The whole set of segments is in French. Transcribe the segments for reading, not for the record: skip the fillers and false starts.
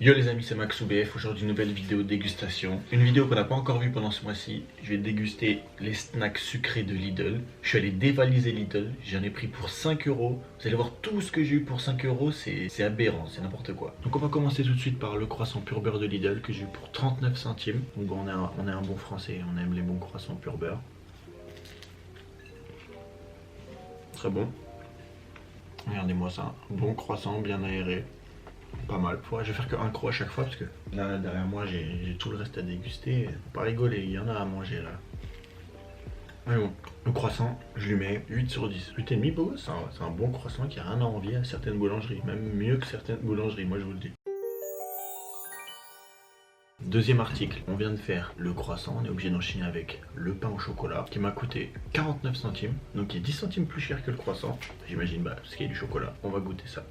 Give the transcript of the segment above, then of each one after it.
Yo les amis, c'est Max BF. Aujourd'hui nouvelle vidéo de dégustation. Une vidéo qu'on n'a pas encore vue pendant ce mois-ci. Je vais déguster les snacks sucrés de Lidl. Je suis allé dévaliser Lidl, j'en ai pris pour 5 euros. Vous allez voir tout ce que j'ai eu pour 5 euros, c'est aberrant, c'est n'importe quoi. Donc on va commencer tout de suite par le croissant pur beurre de Lidl que j'ai eu pour 39 centimes. Donc on est un bon français, on aime les bons croissants pur beurre. Très bon. Regardez-moi ça, bon croissant bien aéré. Pas mal. Je vais faire qu'un croc à chaque fois parce que là derrière moi j'ai tout le reste à déguster. Faut pas rigoler, il y en a à manger là. Mais bon, le croissant, je lui mets 8 sur 10. 8,5 beau, c'est un bon croissant qui a rien à envier à certaines boulangeries. Même mieux que certaines boulangeries, moi je vous le dis. Deuxième article, on vient de faire le croissant, on est obligé d'enchaîner avec le pain au chocolat qui m'a coûté 49 centimes, donc qui est 10 centimes plus cher que le croissant. J'imagine, parce qu'il y a du chocolat. On va goûter ça.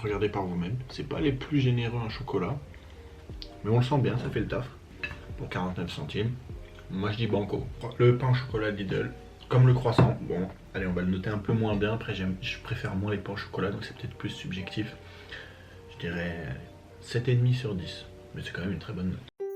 Regardez par vous-même, c'est pas les plus généreux en chocolat, mais on le sent bien, ça fait le taf. Pour 49 centimes, moi je dis banco. Le pain au chocolat Lidl, comme le croissant, bon, allez on va le noter un peu moins bien, après je préfère moins les pains au chocolat, donc c'est peut-être plus subjectif. Je dirais 7,5 sur 10, mais c'est quand même une très bonne note.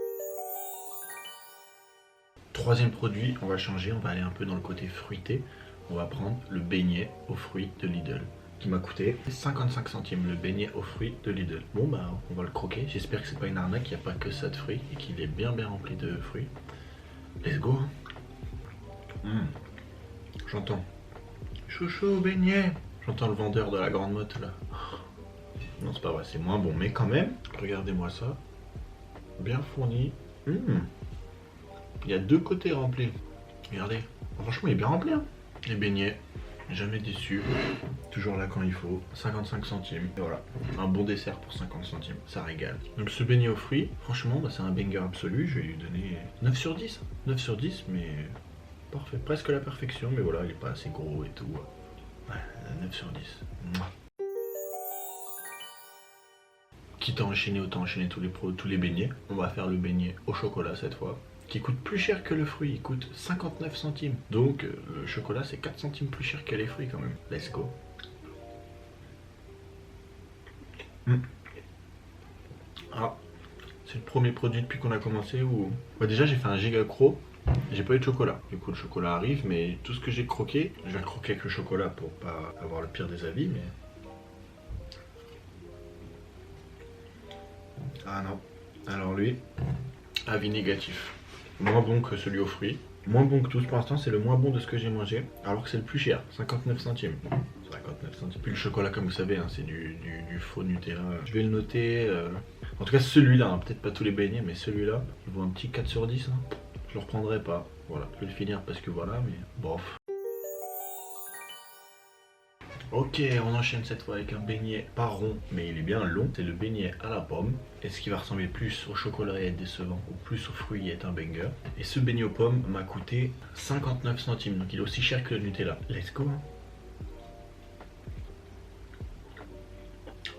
Troisième produit, on va changer, on va aller un peu dans le côté fruité. On va prendre le beignet aux fruits de Lidl, qui m'a coûté 55 centimes, le beignet aux fruits de Lidl. Bon bah on va le croquer, j'espère que c'est pas une arnaque, qu'il n'y a pas que ça de fruits et qu'il est bien rempli de fruits. Let's go. J'entends chouchou beignet. J'entends le vendeur de la grande motte là. Non c'est pas vrai, c'est moins bon, mais quand même, regardez-moi ça. Bien fourni. Il y a deux côtés remplis. Regardez, franchement il est bien rempli hein. Les beignets, jamais déçu, toujours là quand il faut, 55 centimes, et voilà, un bon dessert pour 50 centimes, ça régale. Donc ce beignet aux fruits, franchement bah, c'est un banger absolu, je vais lui donner 9 sur 10, 9 sur 10 mais parfait, presque la perfection, mais voilà, il est pas assez gros et tout, ouais, 9 sur 10. Mouah. Quitte à enchaîner, autant enchaîner tous les beignets, on va faire le beignet au chocolat cette fois, qui coûte plus cher que le fruit, il coûte 59 centimes. Donc le chocolat c'est 4 centimes plus cher que les fruits quand même. Let's go. Ah, c'est le premier produit depuis qu'on a commencé où... Bah déjà j'ai fait un giga croc, j'ai pas eu de chocolat. Du coup le chocolat arrive, mais tout ce que j'ai croqué, je vais le croquer avec le chocolat pour pas avoir le pire des avis, mais... Ah non, alors lui, avis négatif. Moins bon que celui aux fruits. Moins bon que tous pour l'instant, c'est le moins bon de ce que j'ai mangé. Alors que c'est le plus cher, 59 centimes. 59 centimes. Puis le chocolat, comme vous savez, hein, c'est du faux Nutella. Je vais le noter. En tout cas, celui-là, hein, peut-être pas tous les beignets, mais celui-là, il vaut un petit 4 sur 10. Hein. Je le reprendrai pas. Voilà, je vais le finir parce que voilà, mais bof. Ok, on enchaîne cette fois avec un beignet pas rond, mais il est bien long. C'est le beignet à la pomme. Est-ce qu'il va ressembler plus au chocolat et être décevant ou plus aux fruits et être un banger? Et ce beignet aux pommes m'a coûté 59 centimes, donc il est aussi cher que le Nutella. Let's go.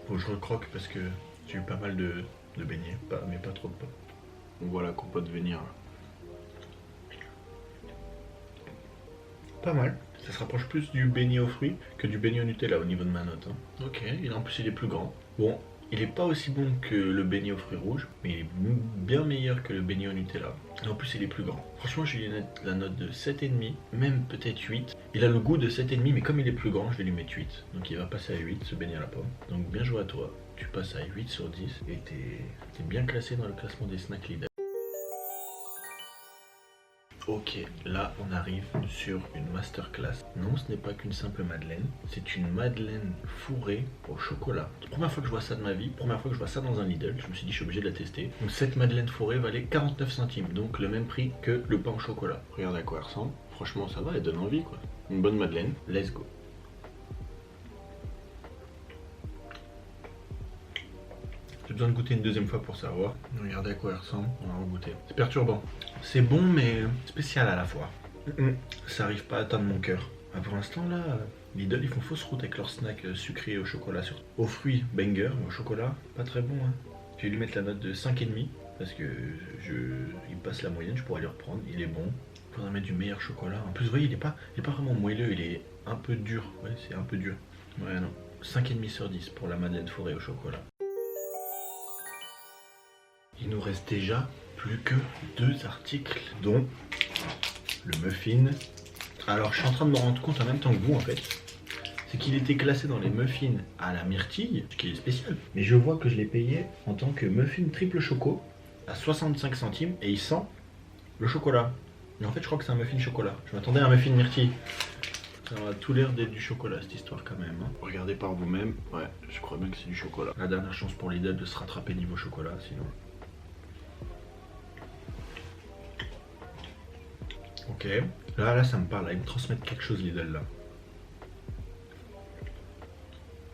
Faut que je recroque parce que j'ai eu pas mal de beignets, mais pas trop de pommes. Donc voilà, compote venir. Pas mal. Ça se rapproche plus du beignet aux fruits que du beignet au Nutella au niveau de ma note. Hein. Ok, en plus il est plus grand. Bon, il est pas aussi bon que le beignet aux fruits rouges, mais il est bien meilleur que le beignet au Nutella. Et en plus il est plus grand. Franchement je vais lui mettre la note de 7,5, même peut-être 8. Il a le goût de 7,5 mais comme il est plus grand je vais lui mettre 8. Donc il va passer à 8 ce beignet à la pomme. Donc bien joué à toi, tu passes à 8 sur 10 et t'es bien classé dans le classement des snacks Lidl. Ok, là on arrive sur une masterclass. Non, ce n'est pas qu'une simple madeleine, c'est une madeleine fourrée au chocolat. Première fois que je vois ça de ma vie, première fois que je vois ça dans un Lidl, je me suis dit je suis obligé de la tester. Donc cette madeleine fourrée valait 49 centimes, donc le même prix que le pain au chocolat. Regardez à quoi elle ressemble, franchement ça va, elle donne envie quoi. Une bonne madeleine, let's go. J'ai besoin de goûter une deuxième fois pour savoir. Regardez à quoi elle ressemble, on va regoûter. C'est perturbant. C'est bon mais spécial à la fois. Ça arrive pas à atteindre mon cœur. Ah, pour l'instant là, Lidl ils font fausse route avec leurs snacks sucrés au chocolat. Aux fruits, banger, mais au chocolat, pas très bon. Hein. Je vais lui mettre la note de 5,5 parce que il passe la moyenne, je pourrais lui reprendre, il est bon. Il faudrait mettre du meilleur chocolat. En plus vous voyez il est pas vraiment moelleux, il est un peu dur. Ouais c'est un peu dur. Ouais non. 5,5 sur 10 pour la madeleine fourrée au chocolat. Il nous reste déjà plus que 2 articles, dont le muffin. Alors je suis en train de me rendre compte en même temps que vous en fait, c'est qu'il était classé dans les muffins à la myrtille, ce qui est spécial. Mais je vois que je l'ai payé en tant que muffin triple choco à 65 centimes et il sent le chocolat. Mais en fait je crois que c'est un muffin chocolat. Je m'attendais à un muffin myrtille. Ça a tout l'air d'être du chocolat cette histoire quand même. Hein. Regardez par vous-même. Ouais, je crois bien que c'est du chocolat. La dernière chance pour Lidl de se rattraper niveau chocolat, sinon. Ok. Là, ça me parle. Ils me transmettent quelque chose Lidl là.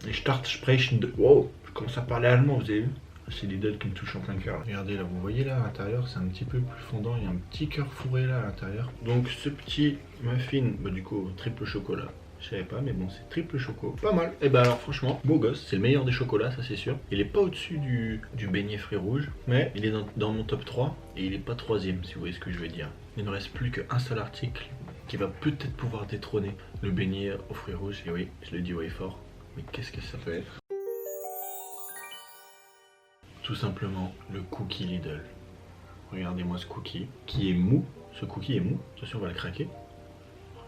Et sprechen de... Wow, je commence à parler allemand, vous avez vu? C'est Lidl qui me touche en plein cœur. Regardez là, vous voyez là à l'intérieur, c'est un petit peu plus fondant, il y a un petit cœur fourré là à l'intérieur. Donc ce petit muffin, bah du coup triple chocolat, je savais pas mais bon c'est triple choco. Pas mal. Et bah alors franchement, beau gosse, c'est le meilleur des chocolats, ça c'est sûr. Il est pas au-dessus du beignet fruits rouges, mais il est dans mon top 3 et il est pas 3ème si vous voyez ce que je veux dire. Il ne reste plus qu'un seul article qui va peut-être pouvoir détrôner le beignet aux fruits rouges. Et oui, je le dis haut et fort, mais qu'est-ce que ça peut être? Tout simplement le cookie Lidl. Regardez-moi ce cookie qui est mou. Ce cookie est mou. Attention, on va le craquer.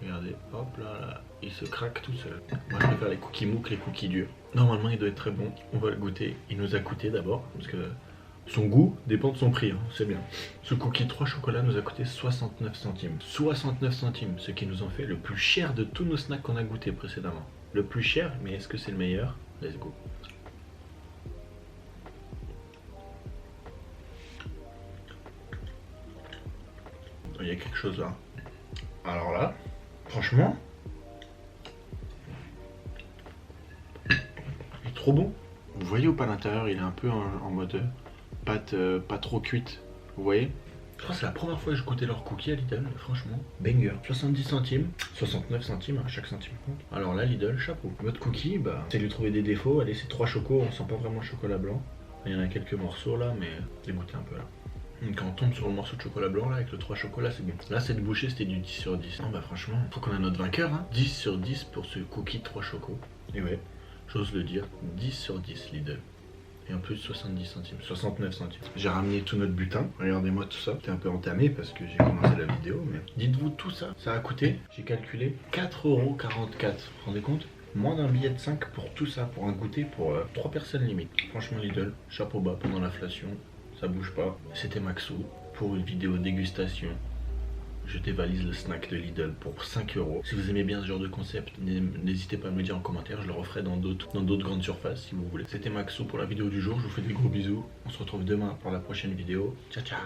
Regardez, hop là, là, il se craque tout seul. Moi je préfère les cookies mous que les cookies durs. Normalement il doit être très bon. On va le goûter. Il nous a coûté d'abord parce que son goût dépend de son prix, hein, c'est bien. Ce cookie 3 chocolats nous a coûté 69 centimes. 69 centimes, ce qui nous en fait le plus cher de tous nos snacks qu'on a goûté précédemment. Le plus cher, mais est-ce que c'est le meilleur? Let's go. Il y a quelque chose là. Alors là, franchement, il est trop bon. Vous voyez ou pas l'intérieur, il est un peu en mode pâte pas trop cuite. Vous voyez? Je crois que c'est la première fois que je goûtais leur cookie à Lidl, franchement. Banger. 70 centimes, 69 centimes, hein, chaque centime compte. Alors là, Lidl, chapeau. Votre cookie, bah, c'est lui trouver des défauts. Allez, c'est 3 chocos, on sent pas vraiment le chocolat blanc. Il y en a quelques morceaux là, mais dégoûté un peu là. Quand on tombe sur le morceau de chocolat blanc là avec le 3 chocolats, c'est bon. Là cette bouchée c'était du 10 sur 10. Non bah franchement, faut qu'on a notre vainqueur hein. 10 sur 10 pour ce cookie 3 chocos. Et ouais, j'ose le dire, 10 sur 10 Lidl. Et en plus 70 centimes, 69 centimes. J'ai ramené tout notre butin, regardez-moi tout ça. C'était un peu entamé parce que j'ai commencé la vidéo, mais dites-vous tout ça, ça a coûté, j'ai calculé 4,44€. Vous vous rendez compte? Moins d'un billet de 5 pour tout ça, pour un goûter pour 3 personnes limite. Franchement Lidl, chapeau bas pendant l'inflation. Ça bouge pas. C'était Maxou pour une vidéo dégustation. Je dévalise le snack de Lidl pour 5€. Si vous aimez bien ce genre de concept, n'hésitez pas à me le dire en commentaire. Je le referai dans d'autres grandes surfaces si vous voulez. C'était Maxou pour la vidéo du jour. Je vous fais des gros bisous. On se retrouve demain pour la prochaine vidéo. Ciao ciao.